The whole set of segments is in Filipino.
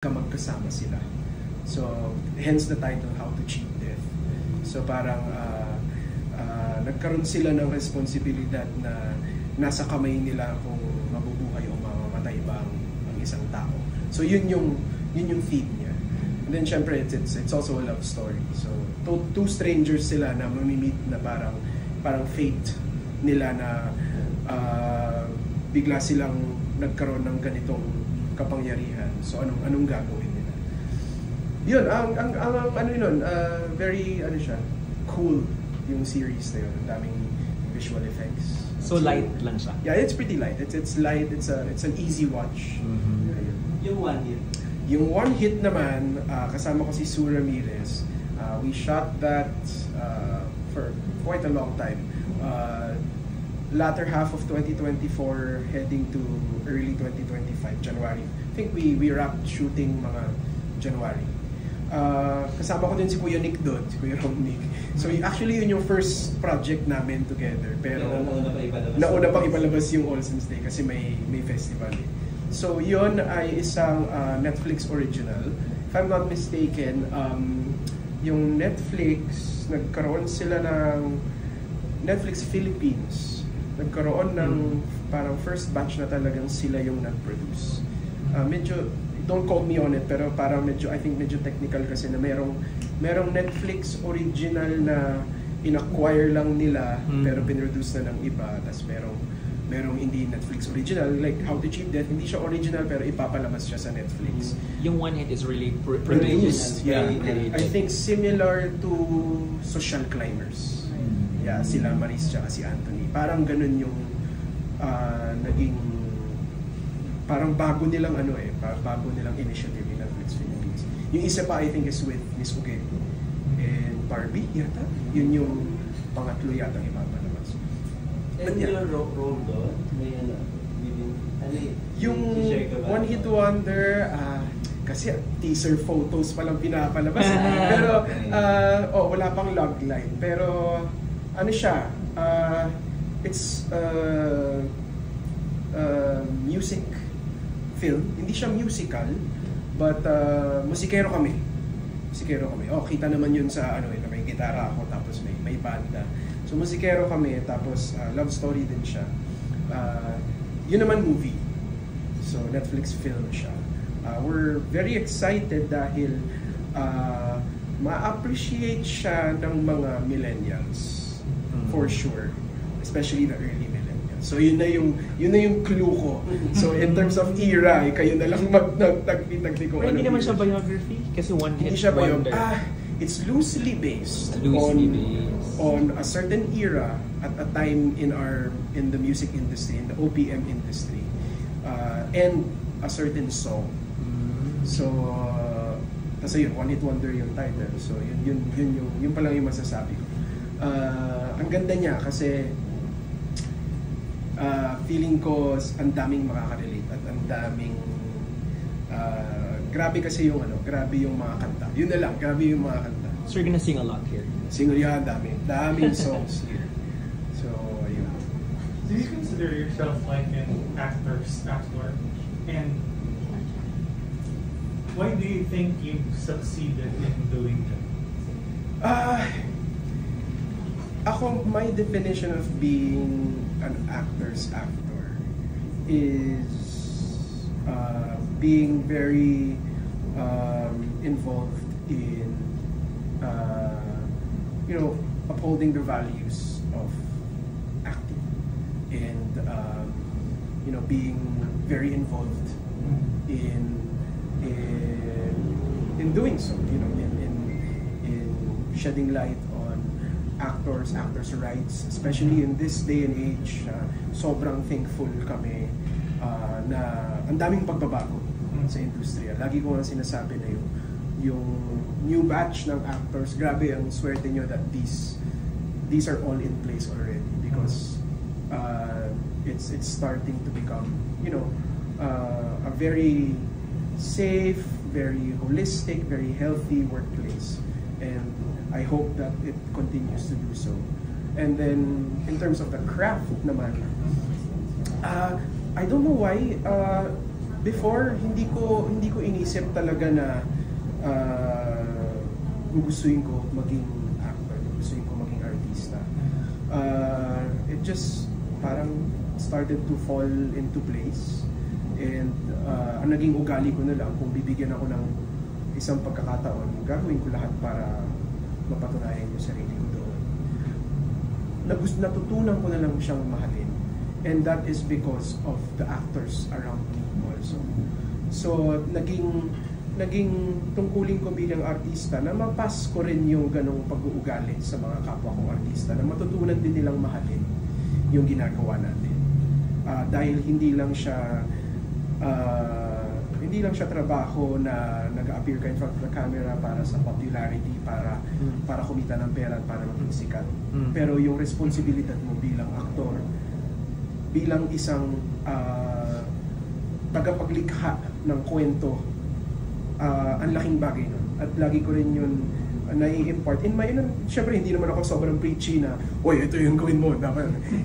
magkasama sila. So, hence the title, How to Cheat Death. So, parang nagkaroon sila ng responsibilidad na nasa kamay nila kung mabubuhay o mamamatay ba ang isang tao. So, yun yung theme niya. And then, syempre, it's also a love story. So, two strangers sila na mamimit na parang fate nila na bigla silang nagkaroon ng ganitong kapangyarihan. So, anong gagawin nila? Yun, very, siya, cool yung series na yun. Ang daming visual effects. So light lang siya? Yeah, it's pretty light. It's light, it's an easy watch. Mm-hmm. Yung one hit? Yung one hit naman, kasama ko si Sue Ramirez. We shot that for quite a long time. Latter half of 2024, heading to early 2025, January. I think we wrapped shooting mga January. Kasama ko din si Kuya Nick doon, si Kuya Rom Nick. So actually yun yung first project namin together. Pero nauna pang ipalabas yung All Saints Day kasi may festival. So yun ay isang Netflix original. If I'm not mistaken, yung Netflix, nagkaroon sila ng Netflix Philippines. Nagkaroon ng parang first batch na talagang sila yung nag-produce. Medyo, don't quote me on it, pero parang I think medyo technical kasi na merong Netflix original na in-acquire lang nila pero pinroduce na ng iba. Tapos merong hindi Netflix original, like How to Cheat Death, hindi siya original pero ipapalabas siya sa Netflix. Yung one hit is really produced. Yeah, I think similar to Social Climbers. Yeah, sila Maris tsaka si Anthony. Parang ganun yung naging parang bago nilang initiative in Netflix Philippines. Yung isa pa I think is with Miss Uge and Barbie yata. Yun yung pangatlo yata ipapalabas. And your role doon, may yung One Hit Wonder, kasi teaser photos pa lang pinapalabas. Pero wala pang logline. Pero ano siya, it's music film. Hindi siya musical, but musikero kami. Kita naman yun sa may gitara ako tapos may banda. So musikero kami tapos love story din siya. Yun naman movie. So Netflix film siya. We're very excited dahil ma-appreciate siya ng mga millennials for sure, especially the early millennials. So yun na yung clue ko. So in terms of era, kayo na lang magtagpi kung ano. Hindi naman siya biography kasi one hit wonder. It's loosely based on a certain era at a time in the music industry, in the OPM industry, and a certain song. So kasi yun, One Hit Wonder yung title. So yun pa lang yung masasabi ko. Ang ganda niya kasi feeling ko ang daming makaka-relate at ang daming grabe kasi yung grabe yung mga kanta. Yun na lang, grabe yung mga kanta. So you're gonna sing a lot here? Yan, daming songs here. So, ayun. Do you consider yourself like an actor? And why do you think you succeeded in doing that? My definition of being an actor's actor is being very involved in upholding the values of acting and being very involved in doing so, in shedding light on actors' rights, especially in this day and age. Sobrang thankful kami na ang daming pagbabago sa industriya. Lagi ko nga sinasabi na yung new batch ng actors, grabe ang swerte nyo that these are all in place already because it's starting to become a very safe, very holistic, very healthy workplace, and I hope that it continues to do so. And then in terms of the craft naman, I don't know why before hindi ko inisip talaga na gugustuhin ko maging actor, gugustuhin ko maging artista. It just parang started to fall into place, and ang naging ugali ko na lang, kung bibigyan ako ng isang pagkakataon, gagawin ko lahat para mapatunayan yung sarili ko doon. Natutunan ko na lang siyang mahalin, and that is because of the actors around me also. So naging tungkulin ko bilang artista na mapas ko rin yung ganong pag-uugali sa mga kapwa kong artista, na matutunan din nilang mahalin yung ginagawa natin. Dahil hindi lang siya trabaho na nag-appear ka in front of the camera para sa popularity, para kumita ng pera at para maging sikat. Pero yung responsibilidad mo bilang aktor, bilang isang tagapaglikha ng kwento, ang laking bagay nun. At lagi ko rin yun nai-impart. Siyempre hindi naman ako sobrang preachy na, oy, ito yung gawin mo.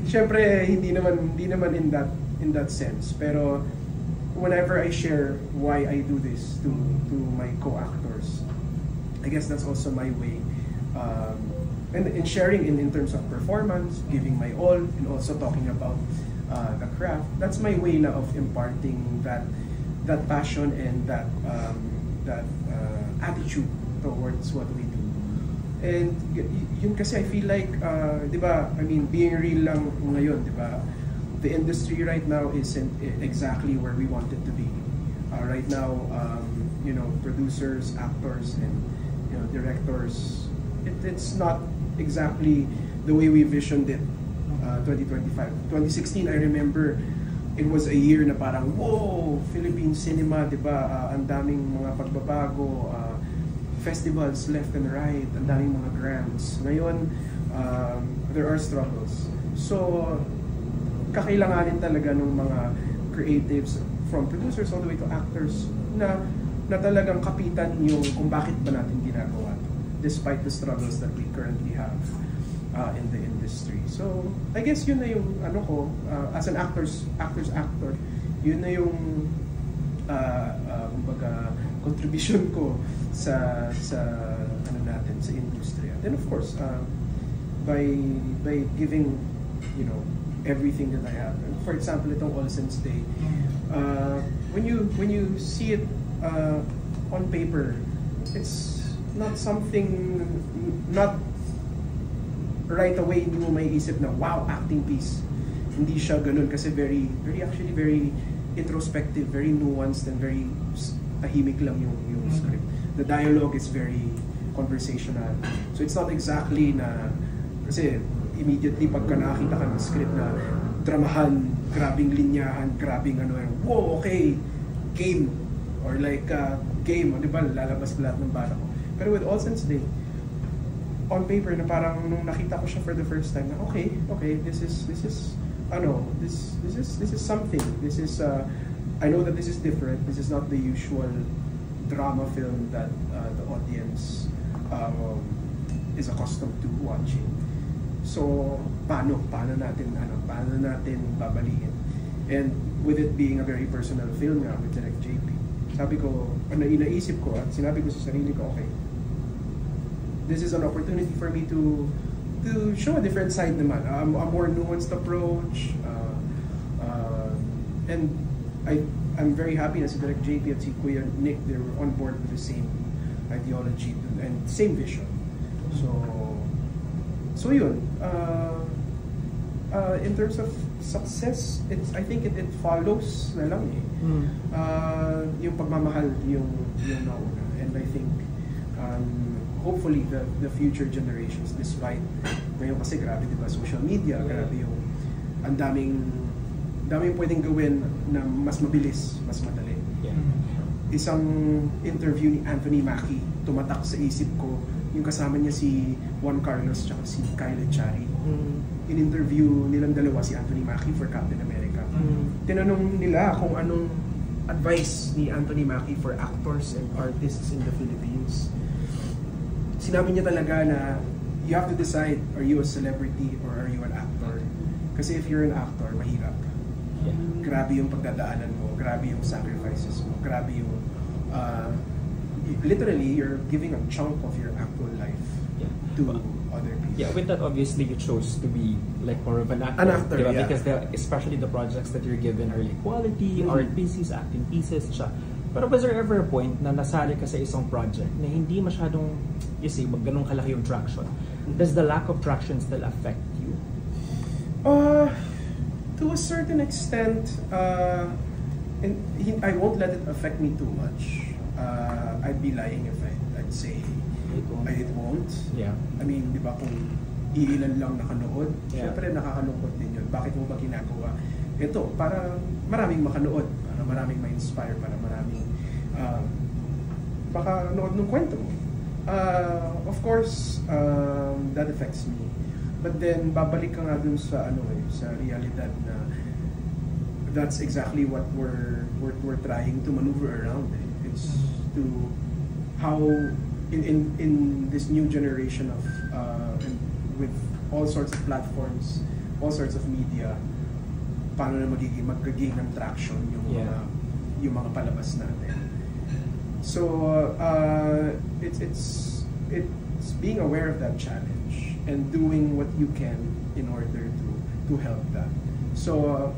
Siyempre hindi naman in that sense. Pero whenever I share why I do this to my co-actors, I guess that's also my way. And sharing in terms of performance, giving my all, and also talking about the craft, that's my way na of imparting that passion and that attitude towards what we do. And yun kasi I feel like, di ba, I mean, being real lang ngayon, di ba, the industry right now isn't exactly where we want it to be. Right now, producers, actors, and directors, it's not exactly the way we visioned it. 2025, 2016, I remember it was a year na parang, whoa, Philippine cinema, di ba? Ang daming mga pagbabago, festivals left and right, ang daming mga grants. Ngayon, there are struggles. So, kakailanganin talaga ng mga creatives, from producers all the way to actors, na talagang kapitan yung kung bakit ba natin ginagawa ito, despite the struggles that we currently have in the industry. So, I guess yun na yung as an actor, yun na yung kumbaga contribution ko sa natin sa industry. And then of course, by giving everything that I have. For example, itong All Saints Day, when you see it on paper, it's not something, not right away hindi mo may isip na wow, acting piece. Hindi siya ganun kasi very introspective, very nuanced, and very tahimik lang yung script. The dialogue is very conversational. So it's not exactly na, kasi immediately pagka nakakita ka ng script na dramahan, grabing linyahan, grabing wow, okay, game. Or like, game, di ba, lalabas lahat ng bala ko. Pero with All Saints Day, on paper na parang nung nakita ko siya for the first time na okay, this is something. This is I know that this is different. This is not the usual drama film that the audience is accustomed to watching. So paano natin babalikin? And with it being a very personal film nga with Direct JP, sabi ko, inaisip ko at sinabi ko sa sarili ko, okay, this is an opportunity for me to show a different side naman, a more nuanced approach, and I'm very happy na si Direct JP at si Kuya Nick, they were on board with the same ideology and same vision. So yun, in terms of success, I think it follows na lang yung pagmamahal yung nauna, and I think hopefully the future generations, despite ngayon kasi grabe, diba, social media, grabe yung ang daming pwedeng gawin na mas mabilis, mas madali. Isang interview ni Anthony Mackie, tumatak sa isip ko, yung kasama niya si Juan Carlos tsaka si Kyle Echari. In-interview nilang dalawa si Anthony Mackie for Captain America. Tinanong nila kung anong advice ni Anthony Mackie for actors and artists in the Philippines. Sinabi niya talaga na you have to decide, are you a celebrity or are you an actor? Kasi if you're an actor, mahirap. Yeah. Grabe yung pagdadaanan mo, grabe yung sacrifices mo, grabe yung literally you're giving a chunk of your actual life Yeah. to other people. Yeah, with that obviously you chose to be like more of an actor. An actor, diba? yeah. Because especially the projects that you're given are like quality, art pieces, acting pieces, siya. Pero was there ever a point na nasali ka sa isang project na hindi masyadong, you see, ganun kalaki yung traction? Does the lack of traction still affect you? To a certain extent, and I won't let it affect me too much. I'd be lying if I'd say it won't. Yeah. I mean, di ba kung iilan lang nakanood, Yeah. syempre nakakalungkot din yun. Bakit mo ba ginagawa? Ito, para maraming makanood, para maraming ma-inspire, para maraming makanood ng kwento mo. Of course, that affects me. But then, babalik ka nga dun sa, sa realidad na that's exactly what we're trying to maneuver around. It's to how in this new generation of with all sorts of platforms, all sorts of media, paano na mag-gain ng traction yung mga palabas natin. So it's being aware of that challenge and doing what you can in order to help that. So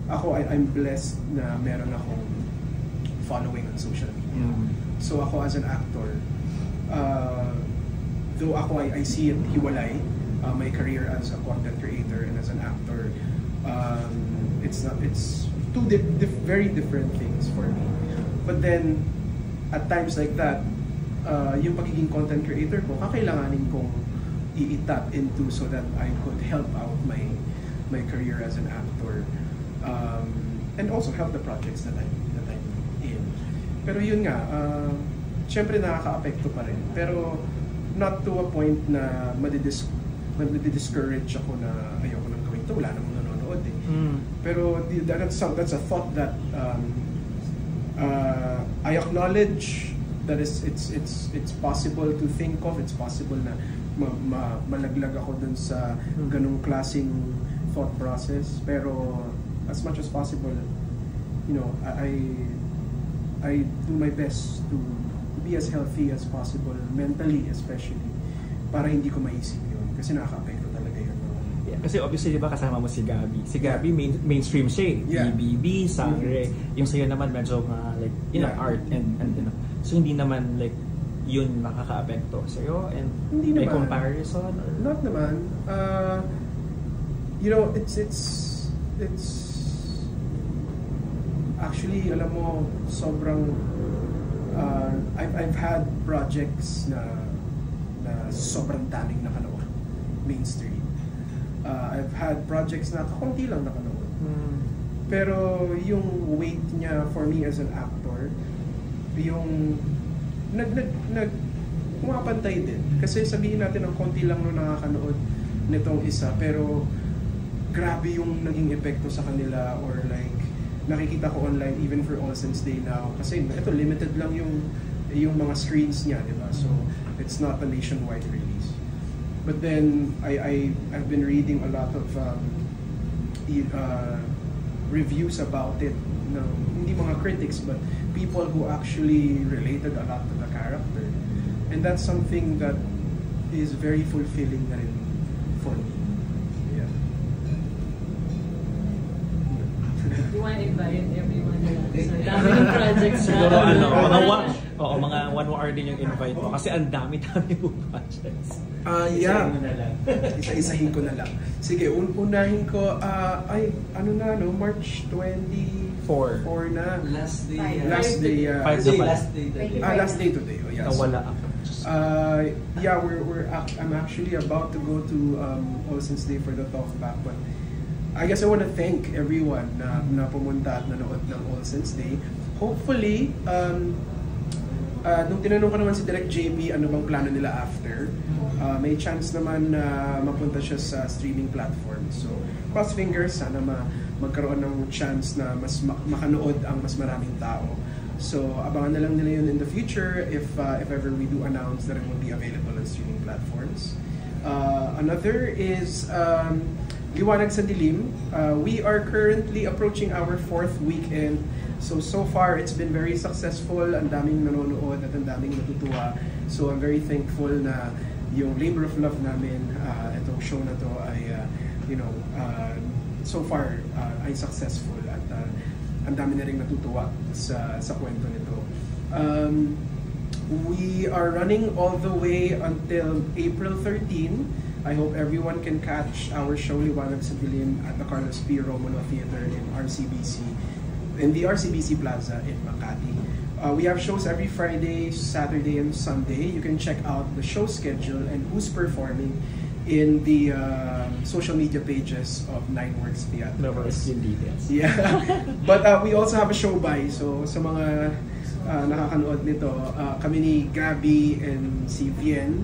I'm blessed na meron akong following on social media. So ako as an actor, though I see it hiwalay, my career as a content creator and as an actor, it's two very different things for me. But then at times like that, yung pagiging content creator ko, kakailanganin kong i-tap into so that I could help out my career as an actor, and also help the projects that I'm in. Pero yun nga, syempre nakaka-apekto pa rin. Pero not to a point na madi-discourage ako na ayoko nang gawin ito, wala namang nanonood eh. Pero that's a thought that I acknowledge that it's possible to think of, it's possible na malaglag ako dun sa ganung klaseng thought process. Pero as much as possible, I do my best to be as healthy as possible, mentally especially, para hindi ko maisip yun. Kasi nakaka-apekto talaga yun. Yeah, kasi obviously, di ba, kasama mo si Gabby. Si Gabby, mainstream siya eh. Yeah. BBB, Sangre. Yung sa'yo naman, medyo like, art and so hindi naman like, yun makaka-apekto sa'yo? And Hindi may naman. comparison? Or? Not naman. It's actually, alam mo, sobrang I've had projects na sobrang daming nakanood, mainstream. I've had projects na kakunti lang nakanood. Pero yung weight niya for me as an actor, yung pumapantay din. Kasi sabihin natin ang konti lang nung nakakanood nitong isa, pero grabe yung naging epekto sa kanila, or like nakikita ko online even for All Saints Day now, kasi ito limited lang yung mga screens niya, di ba? So it's not a nationwide release. But then I've been reading a lot of reviews about it, hindi mga critics but people who actually related a lot to the character, and that's something that is very fulfilling na rin for me. Yeah. You want to invite everyone sa dami ng projects na. Siguro mga one more hour din yung invite mo kasi ang dami-dami mo projects. Yeah. Isa-isa mo na lang. Isa-isahin ko na lang. Sige, unahin ko, March 24 na. Last day. Last day. Five Today, na pala. last day today. Last day today. Oh, yes. Nawala ako. Yeah, I'm actually about to go to All Saints Day for the talkback, but I guess I want to thank everyone na pumunta at nanood ng All Saints Day. Hopefully, nung tinanong ko naman si Direct JB ano bang plano nila after, may chance naman na mapunta siya sa streaming platform. So, cross fingers, sana magkaroon ng chance na mas makanood ang mas maraming tao. So, abangan na lang nila yun in the future if ever we do announce that it will be available on streaming platforms. Another is Liwanag sa Dilim. We are currently approaching our 4th weekend. So far, it's been very successful. Ang daming nanonood at ang daming natutuwa. So I'm very thankful na yung labor of love namin, itong show na to ay, so far ay successful at ang dami na rin natutuwa sa kwento nito. We are running all the way until April 13. I hope everyone can catch our show Liwanag sa Dilim at the Carlos P. Romulo Theater in the RCBC Plaza in Makati. We have shows every Friday, Saturday, and Sunday. You can check out the show schedule and who's performing in the social media pages of Nineworks Theater. Never explain details. Yeah, but we also have a show by. So sa mga nakakanood nito, kami ni Gabby and si Vien,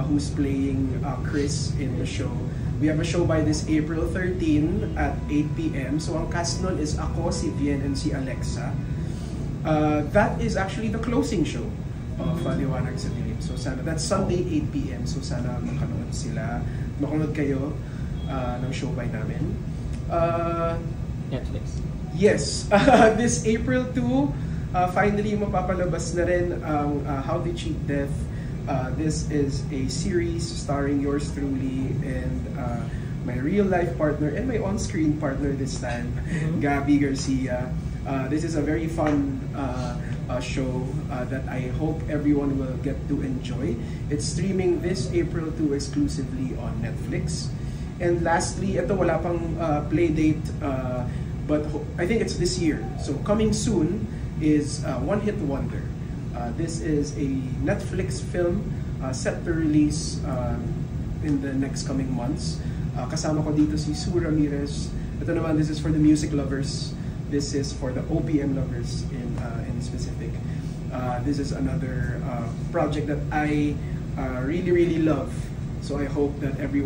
who's playing Chris in the show. We have a show by this April 13 at 8 p.m. So ang cast nun is ako, si Vien, and si Alexa. That is actually the closing show of Liwanag sa Dilim. So sana, that's Sunday 8 p.m. So sana makanood kayo ng show by namin. Netflix. Yes, this April 2, finally mapapalabas na rin ang How They Cheat Death. This is a series starring yours truly and my real-life partner and my on-screen partner this time, Gabby Garcia. This is a very fun show that I hope everyone will get to enjoy. It's streaming this April 2 exclusively on Netflix. And lastly, ito wala pang play date, but I think it's this year. So coming soon is One Hit Wonder. This is a Netflix film set to release in the next coming months. Kasama ko dito si Sue Ramirez. Ito naman, this is for the music lovers. This is for the OPM lovers in specific. This is another project that I really love. So I hope that everyone